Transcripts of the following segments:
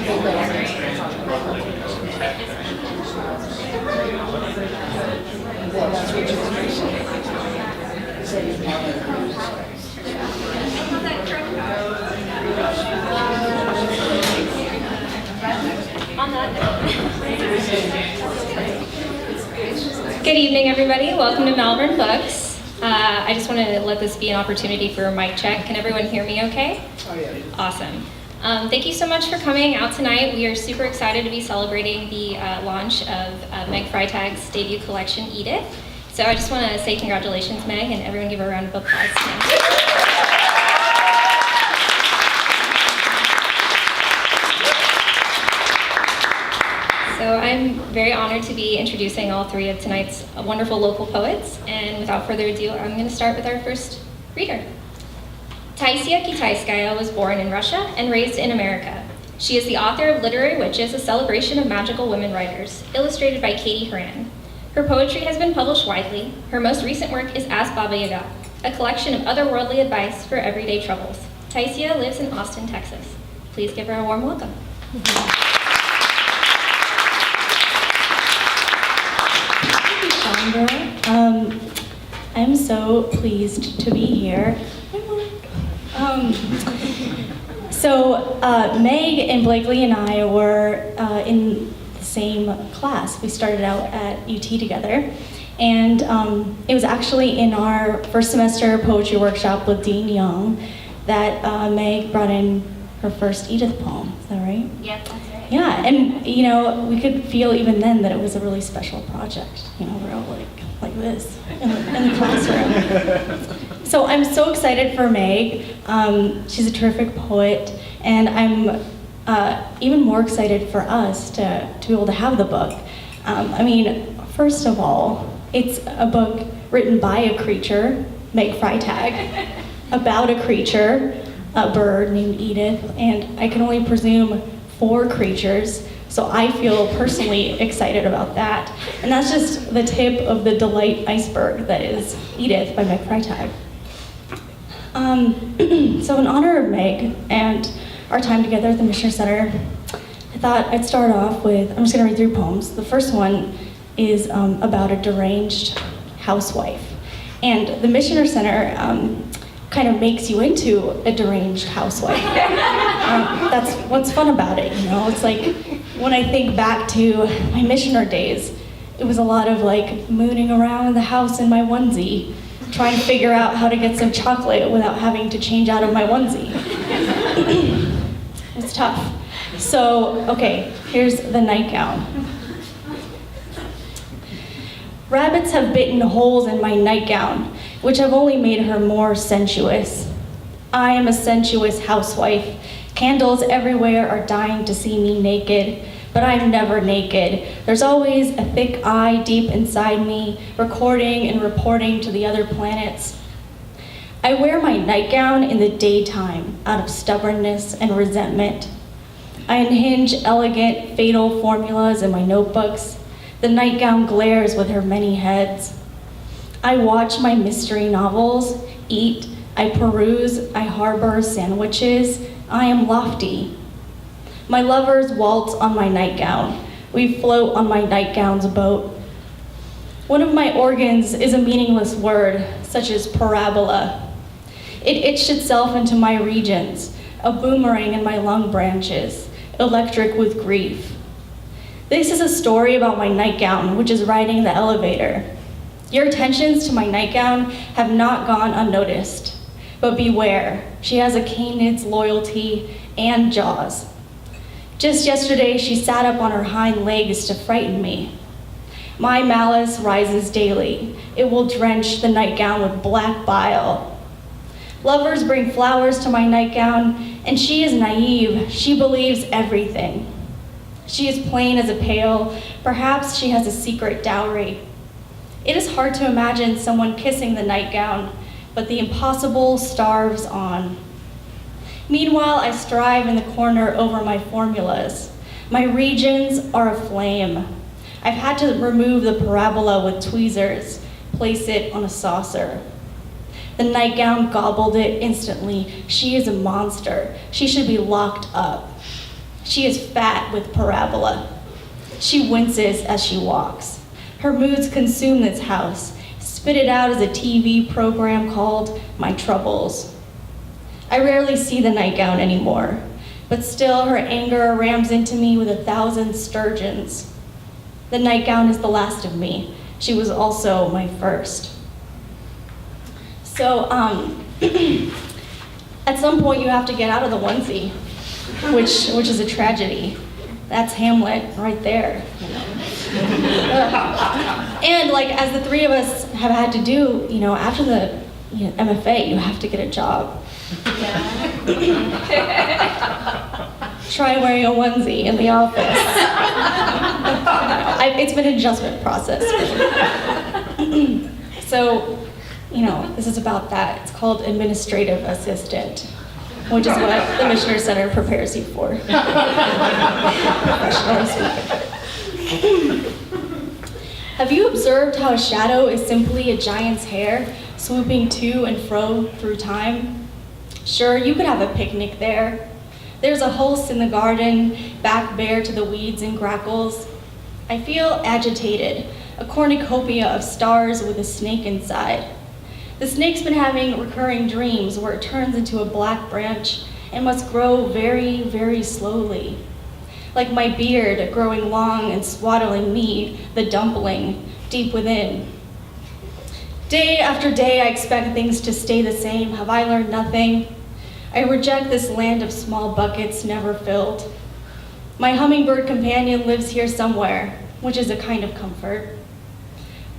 Good evening, everybody. Welcome to Malvern Books. I just want to let this be an opportunity for a mic check. Can everyone hear me okay? Oh, yeah. Awesome. Thank you so much for coming out tonight. We are super excited to be celebrating the launch of Meg Freitag's debut collection, Edith. So I just want to say congratulations, Meg, and everyone give her a round of applause tonight. So I'm very honored to be introducing all three of tonight's wonderful local poets. And without further ado, I'm going to start with our first reader. Taisia Kitaiskaia was born in Russia and raised in America. She is the author of Literary Witches, a celebration of magical women writers, illustrated by Katy Horan. Her poetry has been published widely. Her most recent work is Ask Baba Yaga, a collection of otherworldly advice for everyday troubles. Taisia lives in Austin, Texas. Please give her a warm welcome. I'm so pleased to be here. Meg and Blakely and I were in the same class. We started out at UT together, and it was actually in our first semester poetry workshop with Dean Young that Meg brought in her first Edith poem. Is that right? Yep, that's right. Yeah, and we could feel even then that it was a really special project. We're all like this in the classroom. So I'm so excited for Meg. She's a terrific poet, and I'm even more excited for us to be able to have the book. First of all, it's a book written by a creature, Meg Freitag, about a creature, a bird named Edith, and I can only presume 4 creatures, so I feel personally excited about that. And that's just the tip of the delight iceberg that is Edith by Meg Freitag. So in honor of Meg and our time together at the Missioner Center, I thought I'd start off with, I'm just gonna read 3 poems. The first one is about a deranged housewife. And the Missioner Center kind of makes you into a deranged housewife. That's what's fun about it, It's like, when I think back to my missioner days, it was a lot of mooning around the house in my onesie, trying to figure out how to get some chocolate without having to change out of my onesie. It's tough. So, okay, here's the nightgown. Rabbits have bitten holes in my nightgown, which have only made her more sensuous. I am a sensuous housewife. Candles everywhere are dying to see me naked, but I'm never naked. There's always a thick eye deep inside me, recording and reporting to the other planets. I wear my nightgown in the daytime out of stubbornness and resentment. I unhinge elegant, fatal formulas in my notebooks. The nightgown glares with her many heads. I watch my mystery novels, eat, I peruse, I harbor sandwiches. I am lofty. My lovers waltz on my nightgown. We float on my nightgown's boat. One of my organs is a meaningless word, such as parabola. It itched itself into my regions, a boomerang in my lung branches, electric with grief. This is a story about my nightgown, which is riding the elevator. Your attentions to my nightgown have not gone unnoticed. But beware, she has a canid's loyalty and jaws. Just yesterday, she sat up on her hind legs to frighten me. My malice rises daily. It will drench the nightgown with black bile. Lovers bring flowers to my nightgown, and she is naive. She believes everything. She is plain as a pail. Perhaps she has a secret dowry. It is hard to imagine someone kissing the nightgown, but the impossible starves on. Meanwhile, I strive in the corner over my formulas. My regions are aflame. I've had to remove the parabola with tweezers, place it on a saucer. The nightgown gobbled it instantly. She is a monster. She should be locked up. She is fat with parabola. She winces as she walks. Her moods consume this house, spit it out as a TV program called My Troubles. I rarely see the nightgown anymore, but still her anger rams into me with 1,000 sturgeons. The nightgown is the last of me. She was also my first. So, at some point you have to get out of the onesie, which is a tragedy. That's Hamlet right there. You know? And like, as the three of us have had to do, after the MFA, you have to get a job. Try wearing a onesie in the office. It's been an adjustment process. So, this is about that. It's called administrative assistant, which is what the Missioner Center prepares you for. Professionally speaking. Have you observed how a shadow is simply a giant's hair swooping to and fro through time? Sure, you could have a picnic there. There's a host in the garden, back bare to the weeds and grackles. I feel agitated, a cornucopia of stars with a snake inside. The snake's been having recurring dreams where it turns into a black branch and must grow very, very slowly. Like my beard growing long and swaddling me, the dumpling, deep within. Day after day, I expect things to stay the same. Have I learned nothing? I reject this land of small buckets never filled. My hummingbird companion lives here somewhere, which is a kind of comfort.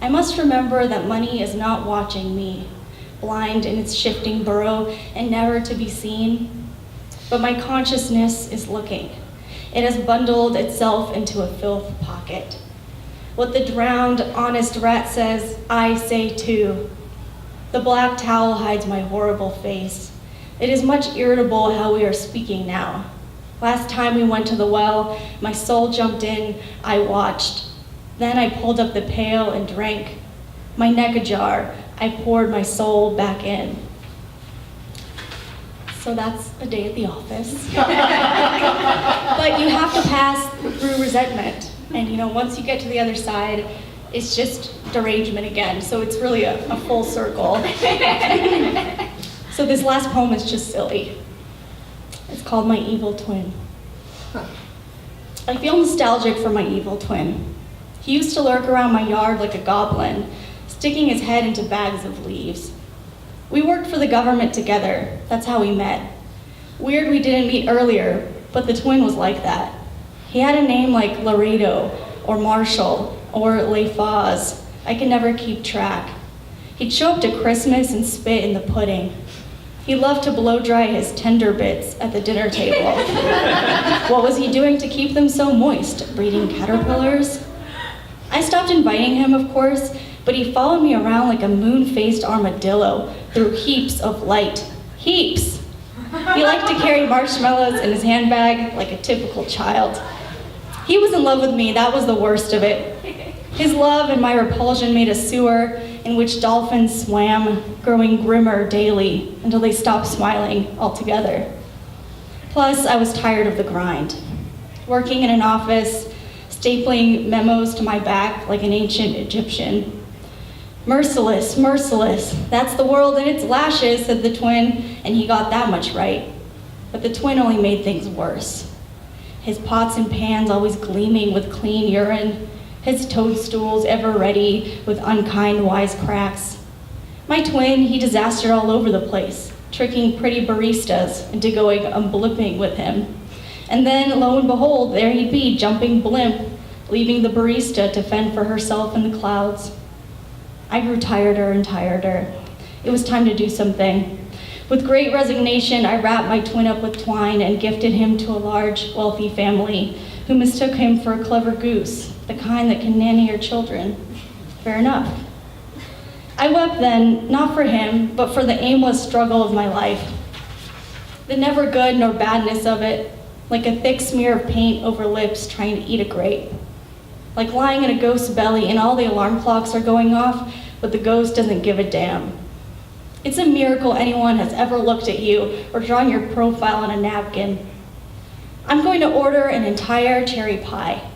I must remember that money is not watching me, blind in its shifting burrow and never to be seen. But my consciousness is looking. It has bundled itself into a filth pocket. What the drowned, honest rat says, I say too. The black towel hides my horrible face. It is much irritable how we are speaking now. Last time we went to the well, my soul jumped in, I watched. Then I pulled up the pail and drank. My neck ajar, I poured my soul back in. So that's a day at the office. But you have to pass through resentment. And once you get to the other side, it's just derangement again. So it's really a full circle. So this last poem is just silly. It's called My Evil Twin. I feel nostalgic for my evil twin. He used to lurk around my yard like a goblin, sticking his head into bags of leaves. We worked for the government together. That's how we met. Weird we didn't meet earlier, but the twin was like that. He had a name like Laredo, or Marshall, or Lefaz. I could never keep track. He'd show up to Christmas and spit in the pudding. He loved to blow dry his tender bits at the dinner table. What was he doing to keep them so moist? Breeding caterpillars? I stopped inviting him, of course, but he followed me around like a moon-faced armadillo through heaps of light. Heaps! He liked to carry marshmallows in his handbag like a typical child. He was in love with me, that was the worst of it. His love and my repulsion made a sewer in which dolphins swam, growing grimmer daily until they stopped smiling altogether. Plus, I was tired of the grind. Working in an office, stapling memos to my back like an ancient Egyptian. Merciless, merciless, that's the world and its lashes, said the twin, and he got that much right. But the twin only made things worse. His pots and pans always gleaming with clean urine, his toadstools ever ready with unkind wisecracks. My twin, he disastered all over the place, tricking pretty baristas into going blipping with him. And then, lo and behold, there he'd be, jumping blimp, leaving the barista to fend for herself in the clouds. I grew tireder and tireder. It was time to do something. With great resignation, I wrapped my twin up with twine and gifted him to a large, wealthy family who mistook him for a clever goose, the kind that can nanny your children. Fair enough. I wept then, not for him, but for the aimless struggle of my life. The never good nor badness of it, like a thick smear of paint over lips trying to eat a grape. Like lying in a ghost's belly and all the alarm clocks are going off, but the ghost doesn't give a damn. It's a miracle anyone has ever looked at you or drawn your profile on a napkin. I'm going to order an entire cherry pie.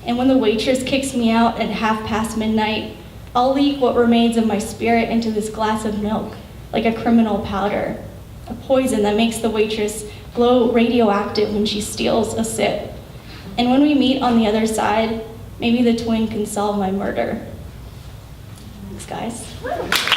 And when the waitress kicks me out at midnight, I'll leak what remains of my spirit into this glass of milk, like a criminal powder, a poison that makes the waitress glow radioactive when she steals a sip. And when we meet on the other side, maybe the twin can solve my murder. Thanks, guys.